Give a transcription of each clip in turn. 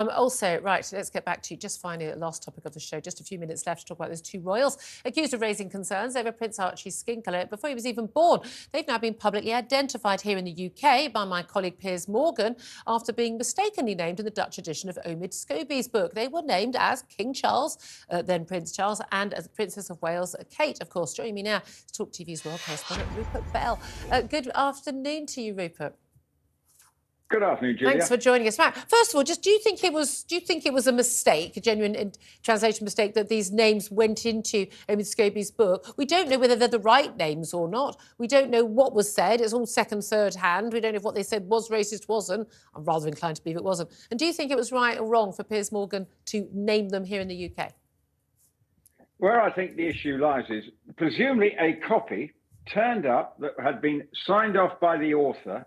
Also, right, let's get back to just finally the last topic of the show. Just a few minutes left to talk about those two royals accused of raising concerns over Prince Archie's skin colour before he was even born. They've now been publicly identified here in the UK by my colleague Piers after being mistakenly named in the Dutch edition of Omid Scobie's book. They were named as King Charles, then Prince Charles, and as Princess of Wales, Kate. Of course, joining me now is TalkTV's world correspondent Rupert Bell. Good afternoon to you, Rupert. Good afternoon, Julia. Thanks for joining us. Right. First of all, do you think it was a mistake, a genuine translation mistake, that these names went into Omid Scobie's book? We don't know whether they're the right names or not. We don't know what was said. It's all second, third hand. We don't know if what they said was racist, wasn't. I'm rather inclined to believe it wasn't. And do you think it was right or wrong for Piers Morgan to name them here in the UK? Where I think the issue lies is presumably a copy turned up that had been signed off by the author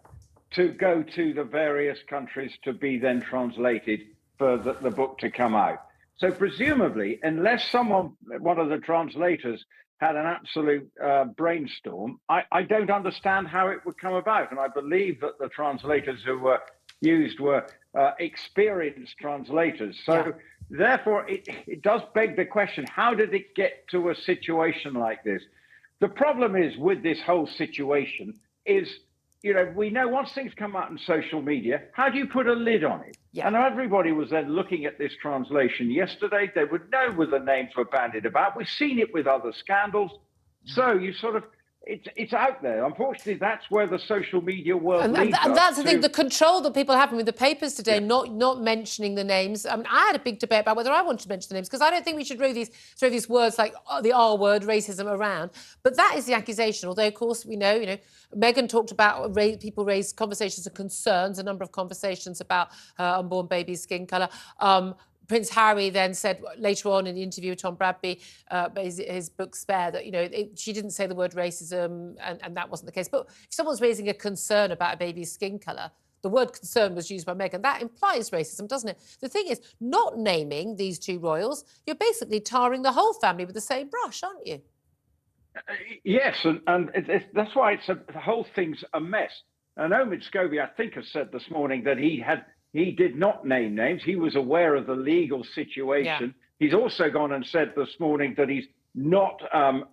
to go to the various countries to be then translated for the book to come out. So presumably, unless one of the translators had an absolute brainstorm, I don't understand how it would come about. And I believe that the translators who were used were experienced translators. So therefore, it does beg the question, how did it get to a situation like this? The problem is with this whole situation is, you know, we know once things come out on social media, how do you put a lid on it? Yeah. And everybody was then looking at this translation yesterday. They would know where the names were bandied about. We've seen it with other scandals. So you sort of, it's out there. Unfortunately, that's where the social media world leads us. And that's the thing, the control that people have with the papers today, not mentioning the names. I mean, I had a big debate about whether I wanted to mention the names, because I don't think we should throw these words like the R word, racism, around. But that is the accusation. Although, of course, we know, Meghan talked about people raised conversations and concerns, a number of conversations about her unborn baby's skin colour. Prince Harry then said later on in the interview with Tom Bradby, his book Spare, that, she didn't say the word racism and that wasn't the case. But if someone's raising a concern about a baby's skin colour, the word concern was used by Meghan. That implies racism, doesn't it? The thing is, not naming these two royals, you're basically tarring the whole family with the same brush, aren't you? Yes, and that's why the whole thing's a mess. And Omid Scobie, I think, has said this morning that he did not name names. He was aware of the legal situation. Yeah. He's also gone and said this morning that he's not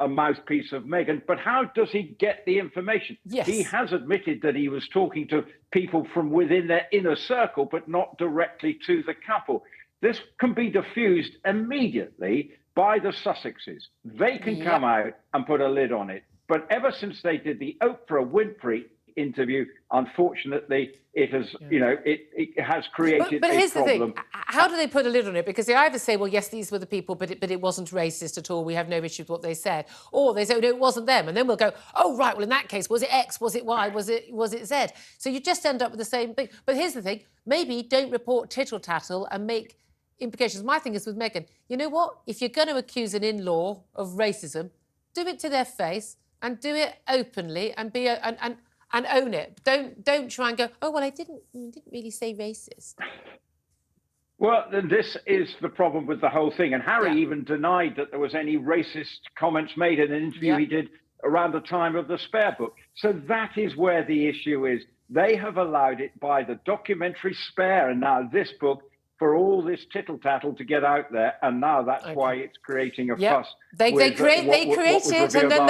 a mouthpiece of Meghan. But how does he get the information? Yes. He has admitted that he was talking to people from within their inner circle, but not directly to the couple. This can be diffused immediately by the Sussexes. They can come out and put a lid on it. But ever since they did the Oprah Winfrey interview, unfortunately, it has, it has created but here's a problem. The thing. How do they put a lid on it? Because they either say, well, yes, these were the people, but it wasn't racist at all. We have no issue with what they said. Or they say, oh, no, it wasn't them. And then we'll go, oh, right, well, in that case, was it X? Was it Y? Was it Z? So you just end up with the same thing. But here's the thing. Maybe don't report tittle-tattle and make implications. My thing is with Meghan, you know what? If you're going to accuse an in-law of racism, do it to their face and do it openly and and own it. Don't try and go, oh, well, I didn't really say racist. Well, this is the problem with the whole thing. And Harry even denied that there was any racist comments made in an interview he did around the time of the Spare book. So that is where the issue is. They have allowed it by the documentary Spare and now this book for all this tittle-tattle to get out there, and now that's why it's creating a fuss. They create it, and then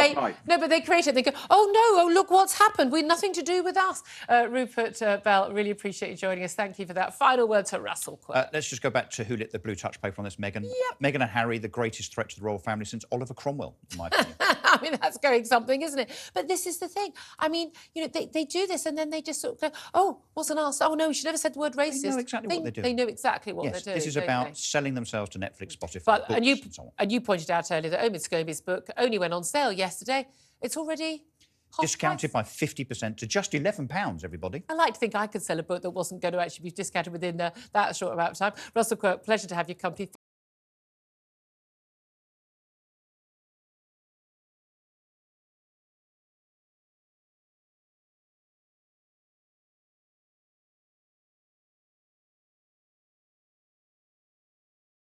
they create it. They go, oh no, oh look what's happened. We've nothing to do with us. Rupert Bell, really appreciate you joining us. Thank you for that. Final word to Russell. Let's just go back to who lit the blue touch paper on this, Meghan. Meghan and Harry, the greatest threat to the royal family since Oliver Cromwell, in my opinion. I mean, that's going something, isn't it? But this is the thing. I mean, they do this and then they just sort of go, oh, wasn't us. Oh, no, she never said the word racist. They know exactly what they're doing. They know exactly what they're doing. This is about selling themselves to Netflix, Spotify, books, and so on. And you pointed out earlier that Omid Scobie's book only went on sale yesterday. It's already discounted by 50% to just £11, everybody. I like to think I could sell a book that wasn't going to actually be discounted within that short amount of time. Russell Quirk, pleasure to have your company.